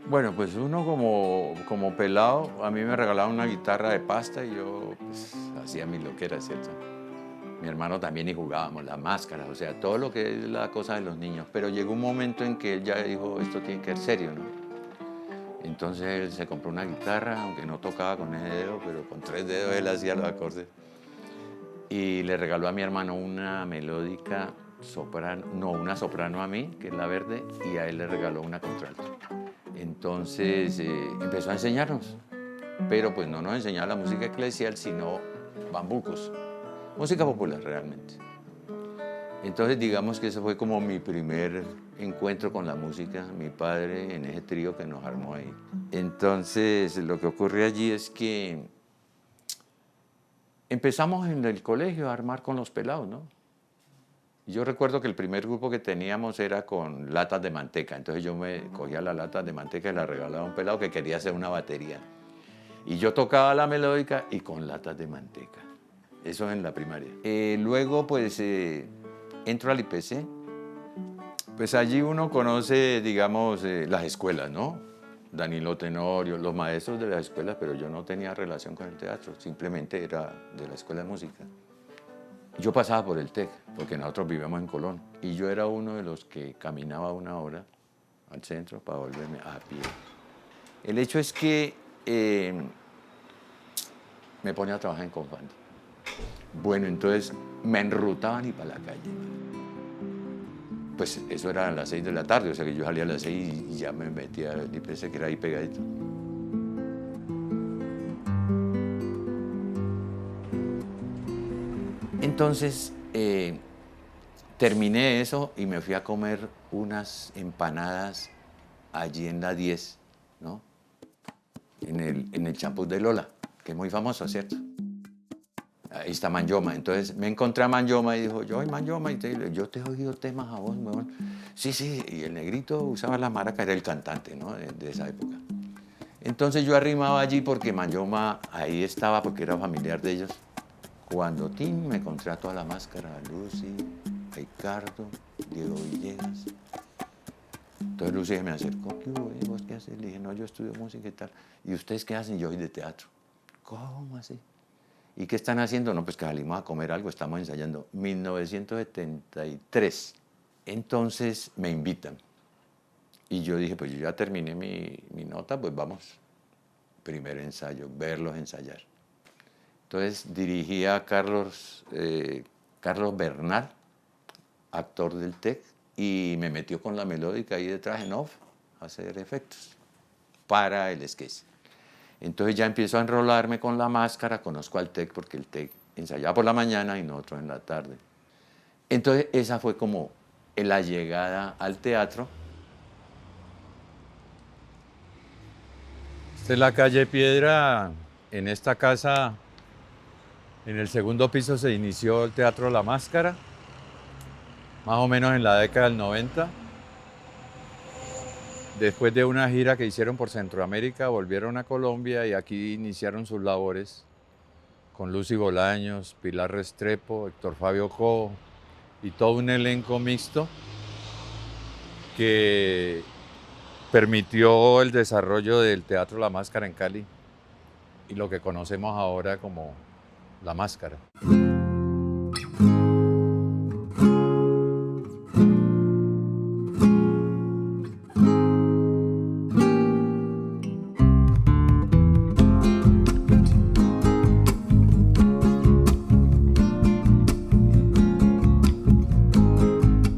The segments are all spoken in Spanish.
Bueno, pues uno como pelado, a mí me regalaban una guitarra de pasta y yo pues, hacía mis loqueras, ¿cierto? Mi hermano también y jugábamos las máscaras, o sea, todo lo que es la cosa de los niños. Pero llegó un momento en que él ya dijo, esto tiene que ser serio, ¿no? Entonces él se compró una guitarra, aunque no tocaba con ese dedo, pero con 3 dedos él hacía los acordes. Y le regaló a mi hermano una melódica soprano, no, una soprano a mí, que es la verde, y a él le regaló una contralto. Entonces empezó a enseñarnos, pero pues no nos enseñaba la música eclesial, sino bambucos, música popular realmente. Entonces digamos que ese fue como mi primer encuentro con la música, mi padre en ese trío que nos armó ahí. Entonces lo que ocurre allí es que empezamos en el colegio a armar con los pelados, ¿no? Yo recuerdo que el primer grupo que teníamos era con latas de manteca, entonces yo me cogía las latas de manteca y las regalaba a un pelado que quería hacer una batería. Y yo tocaba la melódica y con latas de manteca. Eso en la primaria. Luego, pues, entro al IPC. Pues allí uno conoce, digamos, las escuelas, ¿no? Danilo Tenorio, los maestros de las escuelas, pero yo no tenía relación con el teatro, simplemente era de la escuela de música. Yo pasaba por el TEC, porque nosotros vivíamos en Colón, y yo era uno de los que caminaba 1 hora al centro para volverme a pie. El hecho es que me ponía a trabajar en Confandi. Bueno, entonces me enrutaban y para la calle. Pues eso era a las 6 de la tarde, o sea que yo salía a las 6 y ya me metía al IPC, que era ahí pegadito. Entonces terminé eso y me fui a comer unas empanadas allí en la 10, ¿no? En el champús de Lola, que es muy famoso, ¿cierto? Ahí está Manyoma. Entonces me encontré a Manyoma y dijo, yo soy Manyoma, y yo te he oído temas a vos, weón. Sí, sí, y el negrito usaba la maraca, era el cantante, ¿no? De esa época. Entonces yo arrimaba allí porque Manyoma ahí estaba, porque era familiar de ellos. Cuando Tim me encontré a toda la máscara, a Lucy, a Ricardo, Diego Villegas. Entonces Lucy me acercó, ¿qué hubo? ¿Vos qué haces? Le dije, no, yo estudio música y tal. ¿Y ustedes qué hacen? Yo soy de teatro. ¿Cómo así? ¿Y qué están haciendo? No, pues que salimos a comer algo, estamos ensayando. 1973. Entonces me invitan. Y yo dije, pues yo ya terminé mi nota, pues vamos. Primer ensayo, verlos ensayar. Entonces dirigí a Carlos Bernal, actor del TEC, y me metió con la melódica ahí detrás en off a hacer efectos para el sketch. Entonces ya empiezo a enrolarme con la máscara, conozco al TEC porque el TEC ensayaba por la mañana y nosotros en la tarde. Entonces esa fue como la llegada al teatro. Esta es la calle Piedra. En esta casa, en el segundo piso, se inició el Teatro La Máscara, más o menos en la década del 90. Después de una gira que hicieron por Centroamérica, volvieron a Colombia y aquí iniciaron sus labores con Lucy Bolaños, Pilar Restrepo, Héctor Fabio Cobo y todo un elenco mixto que permitió el desarrollo del Teatro La Máscara en Cali y lo que conocemos ahora como La Máscara.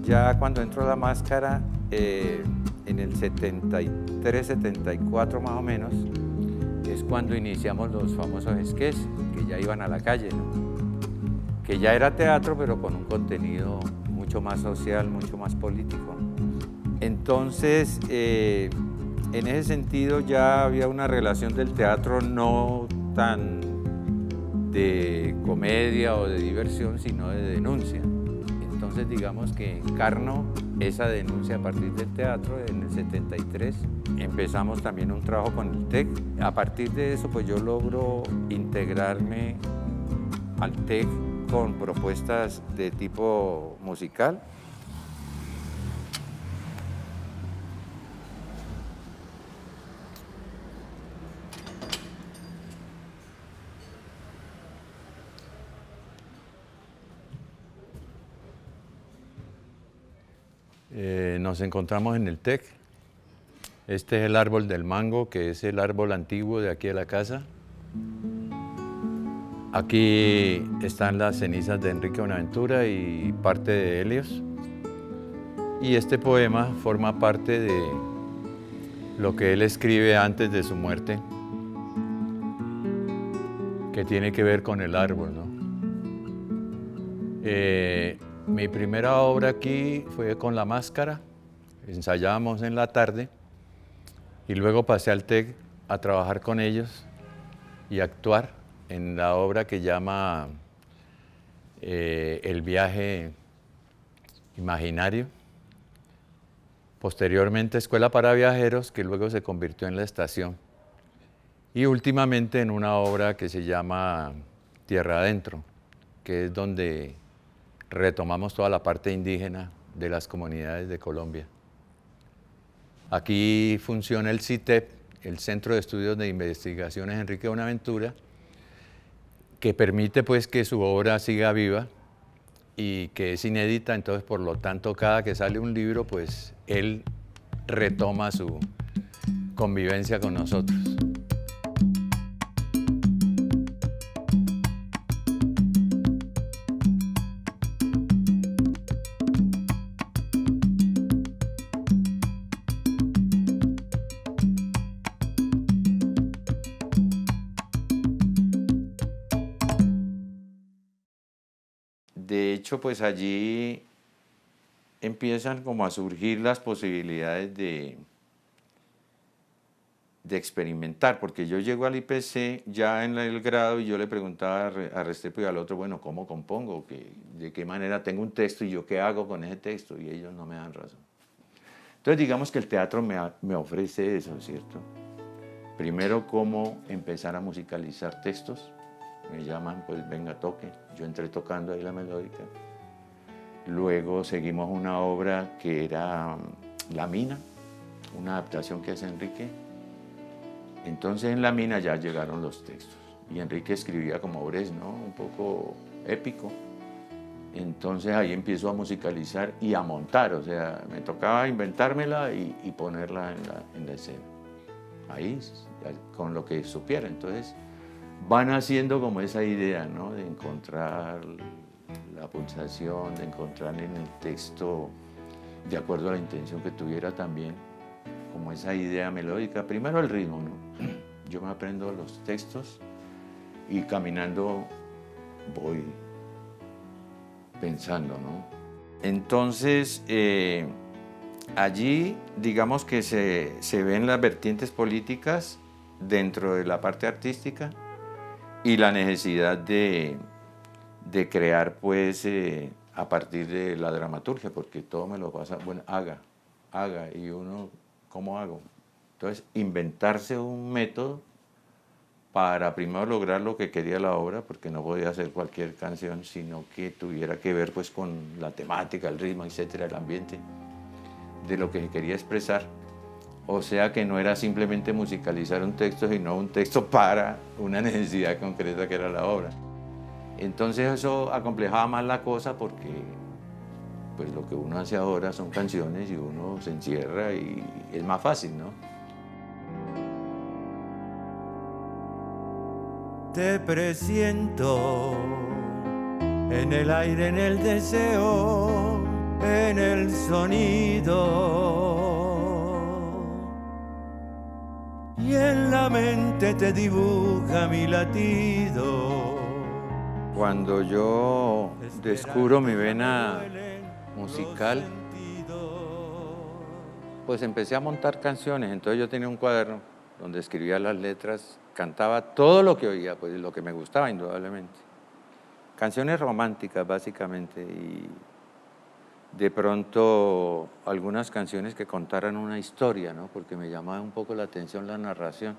Ya cuando entró a La Máscara, en el 73, 74 más o menos, es cuando iniciamos los famosos sketches, que ya iban a la calle, ¿no? Que ya era teatro, pero con un contenido mucho más social, mucho más político. Entonces, en ese sentido ya había una relación del teatro no tan de comedia o de diversión, sino de denuncia. Entonces digamos que encarno esa denuncia a partir del teatro en el 73. Empezamos también un trabajo con el TEC. A partir de eso pues yo logro integrarme al TEC con propuestas de tipo musical. Nos encontramos en el TEC. Este es el árbol del mango, que es el árbol antiguo de aquí de la casa. Aquí están las cenizas de Enrique Buenaventura y parte de Helios. Y este poema forma parte de lo que él escribe antes de su muerte, que tiene que ver con el árbol, ¿no? Mi primera obra aquí fue con La Máscara, ensayábamos en la tarde y luego pasé al TEC a trabajar con ellos y actuar en la obra que llama El viaje imaginario. Posteriormente Escuela para Viajeros, que luego se convirtió en La Estación. Y últimamente en una obra que se llama Tierra Adentro, que es donde retomamos toda la parte indígena de las comunidades de Colombia. Aquí funciona el CITEP, el Centro de Estudios de Investigaciones Enrique Buenaventura, que permite pues que su obra siga viva y que es inédita, entonces por lo tanto cada que sale un libro pues él retoma su convivencia con nosotros. De hecho, pues allí empiezan como a surgir las posibilidades de experimentar, porque yo llego al IPC ya en el grado y yo le preguntaba a Restrepo y al otro, bueno, ¿cómo compongo? ¿De qué manera tengo un texto y yo qué hago con ese texto? Y ellos no me dan razón. Entonces digamos que el teatro me ofrece eso, ¿cierto? Primero, cómo empezar a musicalizar textos. Me llaman, pues venga, toque. Yo entré tocando ahí la melódica. Luego seguimos una obra que era La Mina, una adaptación que hace Enrique. Entonces en La Mina ya llegaron los textos. Y Enrique escribía como Bres, ¿no? Un poco épico. Entonces ahí empiezo a musicalizar y a montar. O sea, me tocaba inventármela y ponerla en la escena. Ahí, con lo que supiera. Entonces van haciendo como esa idea, ¿no? De encontrar la pulsación, de encontrar en el texto, de acuerdo a la intención que tuviera también, como esa idea melódica. Primero el ritmo, ¿no? Yo me aprendo los textos y caminando voy pensando, ¿no? Entonces, allí digamos que se ven las vertientes políticas dentro de la parte artística y la necesidad de crear pues a partir de la dramaturgia, porque todo me lo pasa, bueno, haga, y uno, ¿cómo hago? Entonces, inventarse un método para primero lograr lo que quería la obra, porque no podía hacer cualquier canción, sino que tuviera que ver pues con la temática, el ritmo, etcétera, el ambiente de lo que se quería expresar. O sea que no era simplemente musicalizar un texto, sino un texto para una necesidad concreta que era la obra. Entonces eso acomplejaba más la cosa porque pues lo que uno hace ahora son canciones y uno se encierra y es más fácil, ¿no? Te presiento en el aire, en el deseo, en el sonido. Y en la mente te dibuja mi latido. Cuando yo descubro mi vena musical, pues empecé a montar canciones. Entonces yo tenía un cuaderno donde escribía las letras, cantaba todo lo que oía, pues lo que me gustaba indudablemente. Canciones románticas básicamente y de pronto algunas canciones que contaran una historia, ¿no? Porque me llamaba un poco la atención la narración.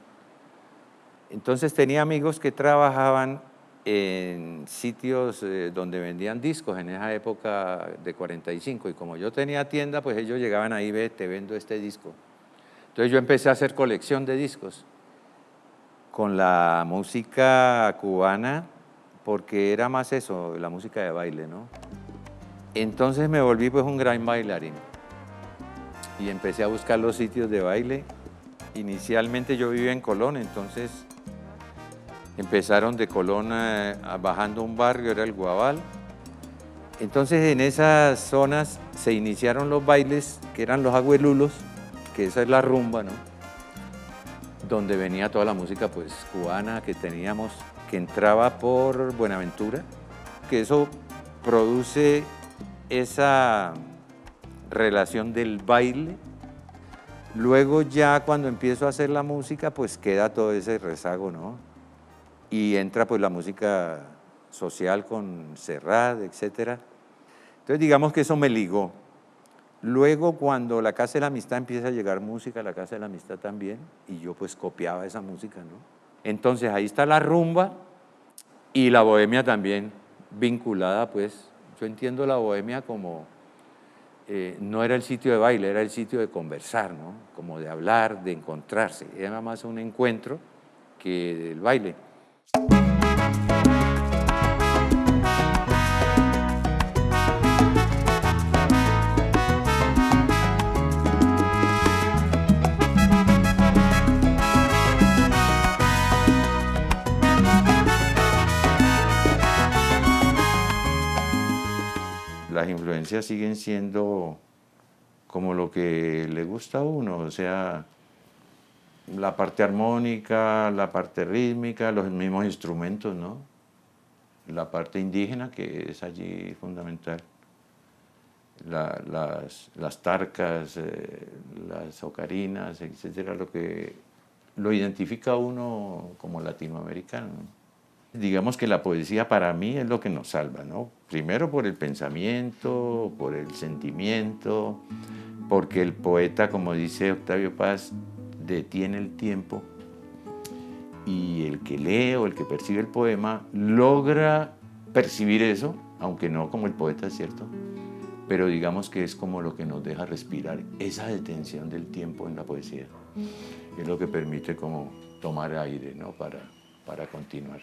Entonces tenía amigos que trabajaban en sitios donde vendían discos en esa época de 45 y como yo tenía tienda, pues ellos llegaban ahí, ve, te vendo este disco. Entonces yo empecé a hacer colección de discos con la música cubana, porque era más eso, la música de baile, ¿no? Entonces me volví pues un gran bailarín. y empecé a buscar los sitios de baile. Inicialmente yo vivía en Colón, entonces empezaron de Colón bajando un barrio, era el Guabal. Entonces en esas zonas se iniciaron los bailes, que eran los agüelulos, que esa es la rumba, ¿no? Donde venía toda la música pues cubana que teníamos, que entraba por Buenaventura, que eso produce esa relación del baile. Luego ya cuando empiezo a hacer la música, pues queda todo ese rezago, ¿no? Y entra pues la música social con Serrat, etc. Entonces digamos que eso me ligó. Luego cuando la Casa de la Amistad empieza a llegar música, la Casa de la Amistad también, y yo pues copiaba esa música, ¿no? Entonces ahí está la rumba y la bohemia también vinculada, pues, yo entiendo la bohemia como, no era el sitio de baile, era el sitio de conversar, ¿no? Como de hablar, de encontrarse, era más un encuentro que el baile. Las influencias siguen siendo como lo que le gusta a uno, o sea, la parte armónica, la parte rítmica, los mismos instrumentos, ¿no? La parte indígena, que es allí fundamental. Las tarcas, las ocarinas, etcétera, lo que lo identifica a uno como latinoamericano, ¿no? Digamos que la poesía para mí es lo que nos salva, ¿no? Primero por el pensamiento, por el sentimiento, porque el poeta, como dice Octavio Paz, detiene el tiempo y el que lee o el que percibe el poema logra percibir eso, aunque no como el poeta, ¿cierto? Pero digamos que es como lo que nos deja respirar, esa detención del tiempo en la poesía. Es lo que permite como tomar aire, ¿no? Para continuar.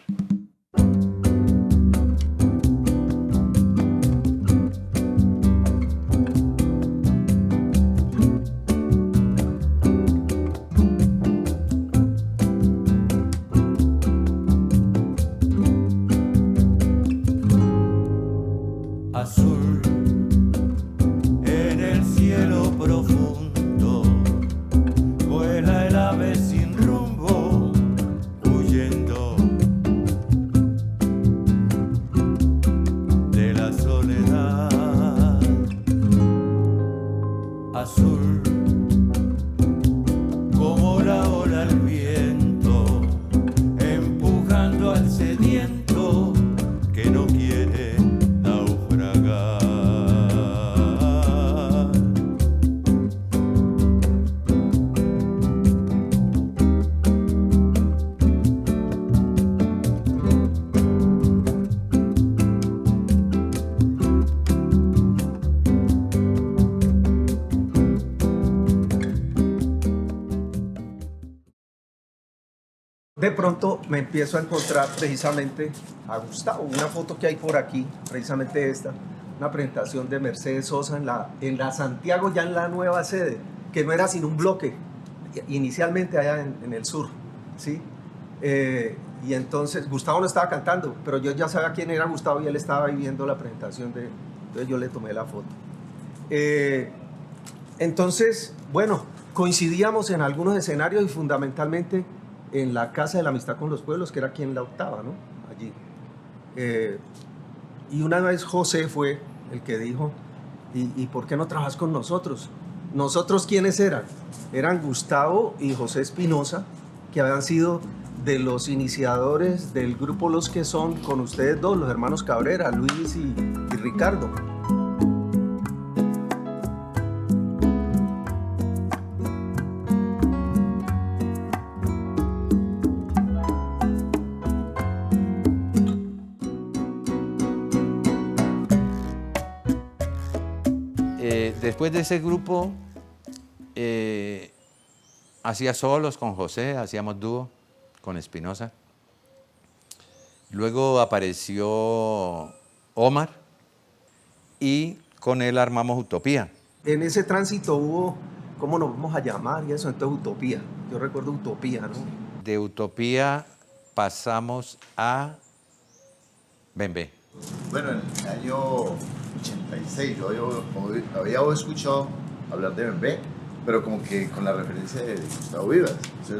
Azul en el cielo profundo, vuela el ave sin rumbo, huyendo de la soledad. Azul como la ola al viento, empujando al sediento que no quiere naufragar. De pronto me empiezo a encontrar precisamente a Gustavo, una foto que hay por aquí, precisamente esta, una presentación de Mercedes Sosa en la Santiago, ya en la nueva sede, que no era sino un bloque, inicialmente allá en el sur, ¿sí? Y entonces Gustavo no estaba cantando, pero yo ya sabía quién era Gustavo y él estaba ahí viendo la presentación entonces yo le tomé la foto. Entonces, bueno, coincidíamos en algunos escenarios y fundamentalmente en la Casa de la Amistad con los Pueblos, que era aquí en la octava, ¿no? Allí. Y una vez José fue el que dijo, ¿y por qué no trabajas con nosotros? ¿Nosotros quiénes eran? Eran Gustavo y José Espinosa, que habían sido de los iniciadores del grupo Los Que Son, con ustedes dos, los hermanos Cabrera, Luis y Ricardo. Después de ese grupo, hacía solos con José, hacíamos dúo con Espinosa. Luego apareció Omar y con él armamos Utopía. En ese tránsito hubo ¿cómo nos vamos a llamar? Y eso, entonces Utopía. Yo recuerdo Utopía, ¿no? De Utopía pasamos a Bembé. Bueno, en el año 86 yo había escuchado hablar de Bembé, pero como que con la referencia de Gustavo Vivas. O sea,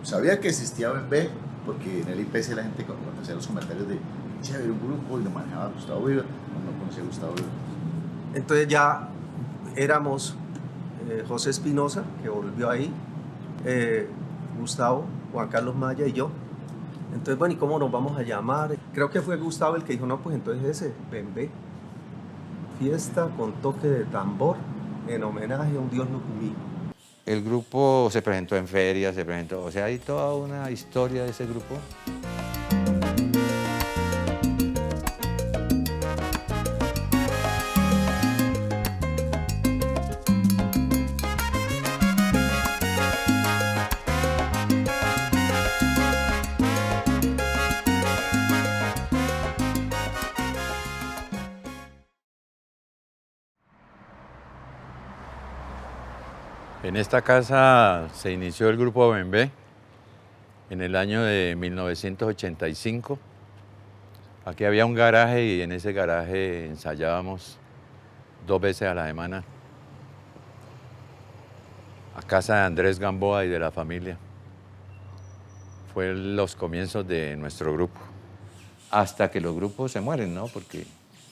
sabía que existía Bembé porque en el IPC la gente cuando hacía los comentarios de chévere, un grupo y lo manejaba Gustavo Vivas, no conocía a Gustavo Vivas. Entonces ya éramos José Espinosa, que volvió ahí, Gustavo, Juan Carlos Maya y yo. Entonces, bueno, ¿y cómo nos vamos a llamar? Creo que fue Gustavo el que dijo, no, pues entonces ese, Bembé. Fiesta con toque de tambor en homenaje a un dios Lucumí. El grupo se presentó en ferias, o sea, hay toda una historia de ese grupo. En esta casa se inició el grupo Bembé en el año de 1985. Aquí había un garaje y en ese garaje ensayábamos 2 veces a la semana a casa de Andrés Gamboa y de la familia. Fue los comienzos de nuestro grupo. Hasta que los grupos se mueren, ¿no? Porque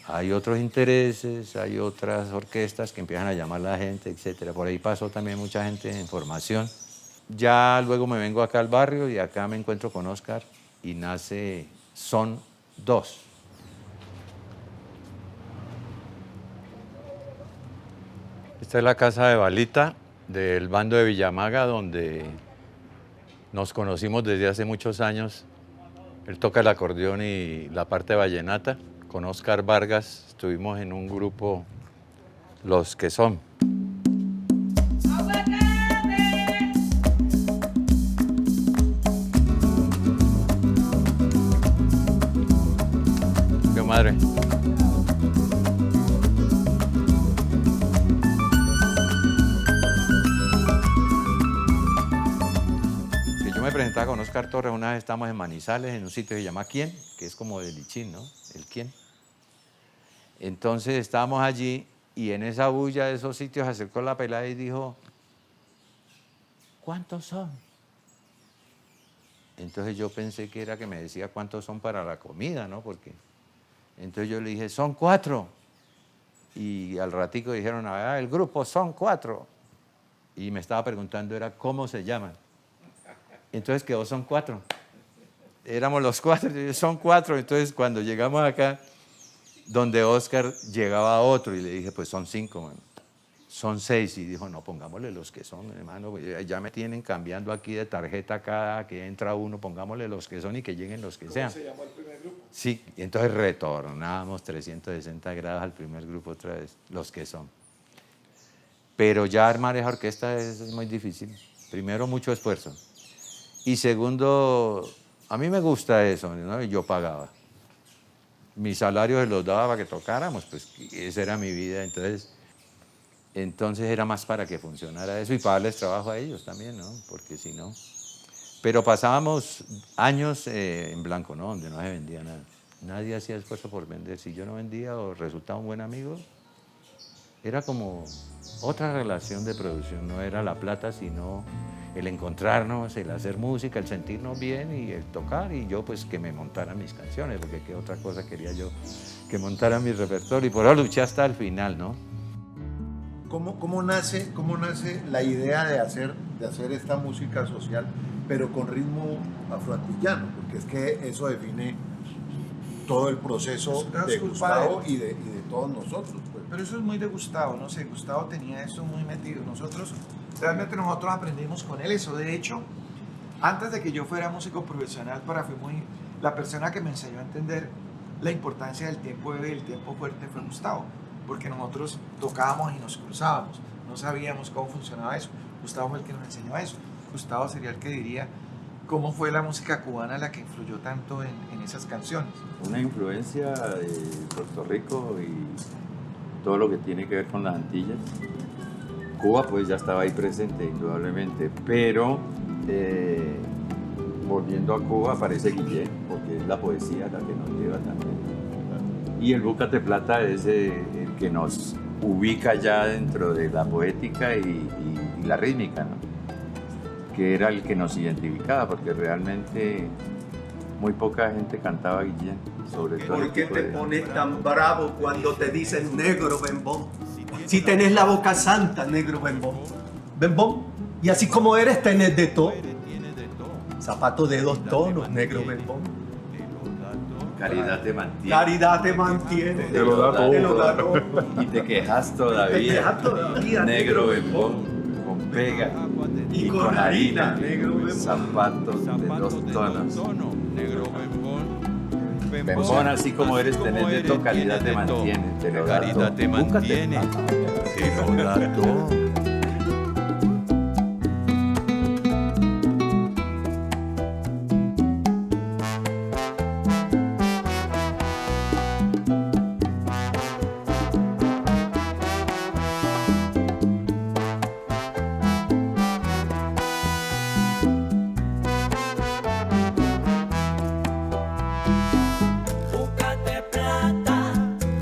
hay otros intereses, hay otras orquestas que empiezan a llamar a la gente, etc. Por ahí pasó también mucha gente en formación. Ya luego me vengo acá al barrio y acá me encuentro con Óscar y nace Son 2. Esta es la casa de Balita del bando de Villamaga, donde nos conocimos desde hace muchos años. Él toca el acordeón y la parte vallenata. Con Óscar Vargas estuvimos en un grupo, Los que Son. ¡Qué madre! Yo me presentaba con Óscar Torres, una vez estamos en Manizales, en un sitio que se llama Quién, que es como de Lichín, ¿no? El Quién. Entonces estábamos allí y en esa bulla de esos sitios se acercó la pelada y dijo, ¿cuántos son? Entonces yo pensé que era que me decía cuántos son para la comida, ¿no? Porque entonces yo le dije, son 4. Y al ratico dijeron, ah, el grupo son 4. Y me estaba preguntando era cómo se llaman. Entonces quedó son 4. Éramos los 4, son 4. Entonces cuando llegamos acá, donde Óscar llegaba a otro y le dije, pues son 5, man. Son 6. Y dijo, no, pongámosle los que son, hermano. Ya me tienen cambiando aquí de tarjeta cada que entra uno, pongámosle los que son y que lleguen los que sean. ¿Cómo se llamó el primer grupo? Sí, y entonces retornamos 360 grados al primer grupo otra vez, los que son. Pero ya armar esa orquesta es muy difícil. Primero, mucho esfuerzo. Y segundo, a mí me gusta eso, ¿no? Y yo pagaba. Mi salario se los daba para que tocáramos, pues esa era mi vida, entonces era más para que funcionara eso y para darles trabajo a ellos también, ¿no? Porque si no... Pero pasábamos años en blanco, ¿no? Donde no se vendía nada. Nadie hacía esfuerzo por vender. Si yo no vendía o resultaba un buen amigo, era como otra relación de producción. No era la plata, sino el encontrarnos, el hacer música, el sentirnos bien y el tocar. Y yo, pues, que me montaran mis canciones, porque qué otra cosa quería yo, que montaran mi repertorio. Y por eso luché hasta el final, ¿no? ¿Cómo nace la idea de hacer esta música social, pero con ritmo afroantillano? Porque es que eso define todo el proceso de Gustavo y de todos nosotros. Pues. Pero eso es muy de Gustavo, no sé, Gustavo tenía eso muy metido. Nosotros aprendimos con él eso. De hecho, antes de que yo fuera músico profesional, la persona que me enseñó a entender la importancia del tiempo breve y el tiempo fuerte fue Gustavo. Porque nosotros tocábamos y nos cruzábamos, no sabíamos cómo funcionaba eso. Gustavo fue el que nos enseñó eso. Gustavo sería el que diría cómo fue la música cubana la que influyó tanto en esas canciones. Una influencia de Puerto Rico y todo lo que tiene que ver con las Antillas. Cuba pues ya estaba ahí presente, indudablemente, pero volviendo a Cuba aparece Guillén, porque es la poesía la que nos lleva también. Y el Búcate Plata es el que nos ubica ya dentro de la poética y la rítmica, ¿no? Que era el que nos identificaba, porque realmente muy poca gente cantaba Guillén, sobre todo. ¿Por qué te pones tan bravo cuando te dicen negro bembón? Si tenés la boca santa, negro bembón. Bembón. Y así como eres, tenés de todo. Zapato de 2 tonos, negro bembón. Caridad te mantiene. Caridad te mantiene. Te lo da todo. Te lo da todo. Y te quejas todavía. Te quejas todavía, Negro bembón, con pega y con harina. negro bembón. Zapatos de 2 tonos. Negro bembón. Bembón, así como eres, tenés de todo, caridad te mantiene. Te lo da todo. Caridad te mantiene. Te lo da todo.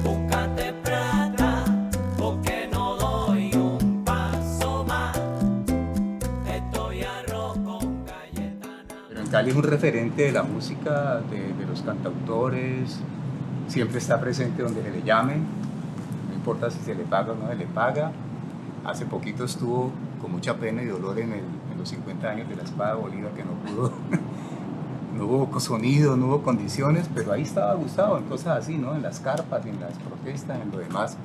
Búscate plata, porque no doy un paso más. Estoy arroz con galletana. Pero en Cali es un referente de la música, de los cantautores, siempre está presente donde se le llame, no importa si se le paga o no se le paga. Hace poquito estuvo con mucha pena y dolor en los 50 años de la Espada de Bolívar, que no pudo, no hubo sonido, no hubo condiciones, pero ahí estaba Gustavo, en cosas así, ¿no? En las carpas, en las protestas, en lo demás.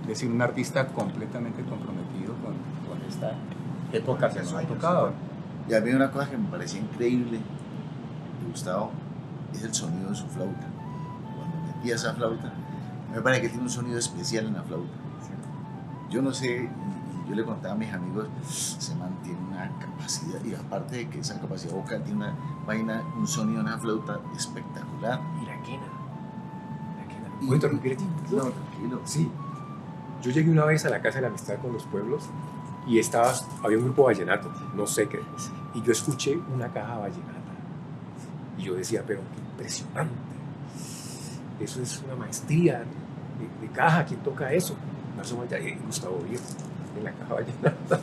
Es decir, un artista completamente comprometido con esta época que nos ha tocado. Y a mí una cosa que me parecía increíble de Gustavo es el sonido de su flauta. Cuando metía esa flauta, me parece que tiene un sonido especial en la flauta. Yo no sé, y yo le contaba a mis amigos, se mantiene una capacidad, y aparte de que esa capacidad vocal tiene una vaina, un sonido en la flauta espectacular. Y la quena. Y- ¿Puedo interrumpirte? No, tranquilo. Sí. Yo llegué una vez a la Casa de la Amistad con los pueblos y había un grupo vallenato, no sé qué, y yo escuché una caja vallenata. Y yo decía, pero qué impresionante. Eso es una maestría de caja, ¿quién toca eso? Marzo Gustavo Viejo, en la caja vallenata.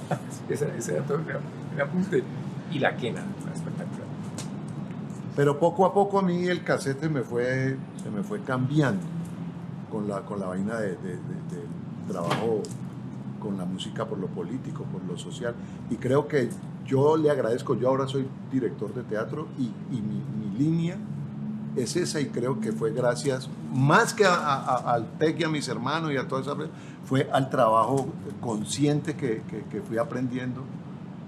Ese era todo el apunte. Y la quena, espectacular. Pero poco a poco a mí el cassette se me fue cambiando con la vaina del trabajo con la música por lo político, por lo social. Y creo que yo le agradezco, yo ahora soy director de teatro y mi línea es esa, y creo que fue gracias, más que al TEC y a mis hermanos y a toda esa, fue al trabajo consciente que fui aprendiendo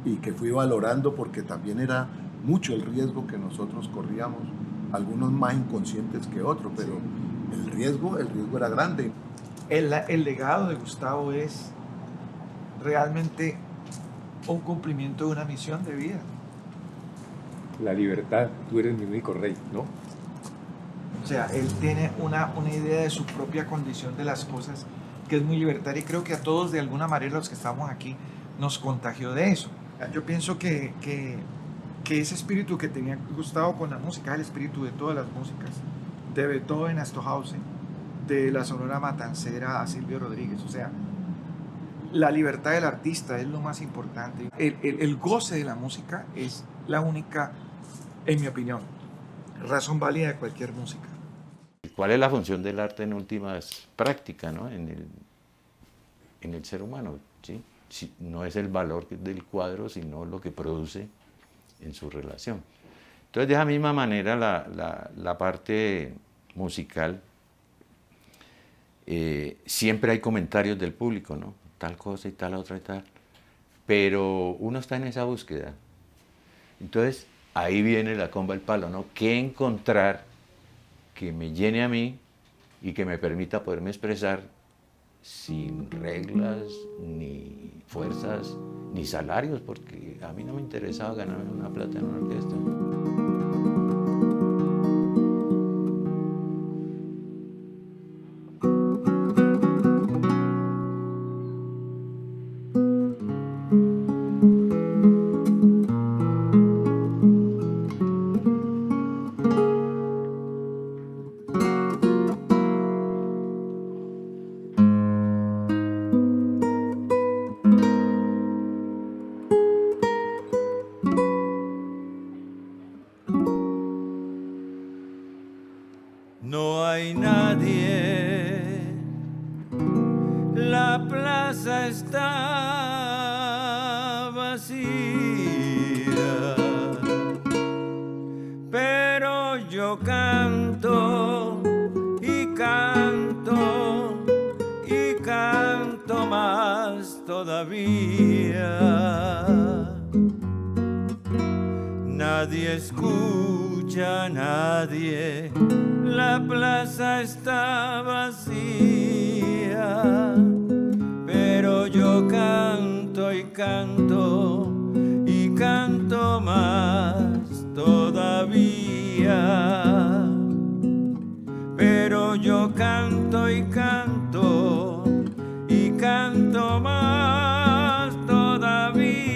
y que fui valorando, porque también era mucho el riesgo que nosotros corríamos, algunos más inconscientes que otros, pero el riesgo era grande. El legado de Gustavo es realmente un cumplimiento de una misión de vida. La libertad, tú eres mi único rey, ¿no? O sea, él tiene una idea de su propia condición de las cosas que es muy libertaria, y creo que a todos de alguna manera los que estamos aquí nos contagió de eso. Yo pienso que ese espíritu que tenía Gustavo con la música es el espíritu de todas las músicas, de Beethoven a Stockhausen, de la Sonora Matancera a Silvio Rodríguez. O sea, la libertad del artista es lo más importante. El goce de la música es la única, en mi opinión, razón válida de cualquier música. ¿Cuál es la función del arte en últimas prácticas, ¿no? en el ser humano? ¿Sí? No es el valor del cuadro, sino lo que produce en su relación. Entonces, de esa misma manera, la parte musical, siempre hay comentarios del público, ¿no? Tal cosa y tal otra y tal, pero uno está en esa búsqueda. Entonces, ahí viene la comba del palo, ¿no? ¿Qué encontrar que me llene a mí y que me permita poderme expresar sin reglas, ni fuerzas, ni salarios? Porque a mí no me interesaba ganarme una plata en una orquesta. vacía, pero yo canto y canto y canto más todavía. Nadie escucha a nadie, la plaza está vacía, pero yo canto y canto y canto más todavía. Pero yo canto y canto y canto más todavía.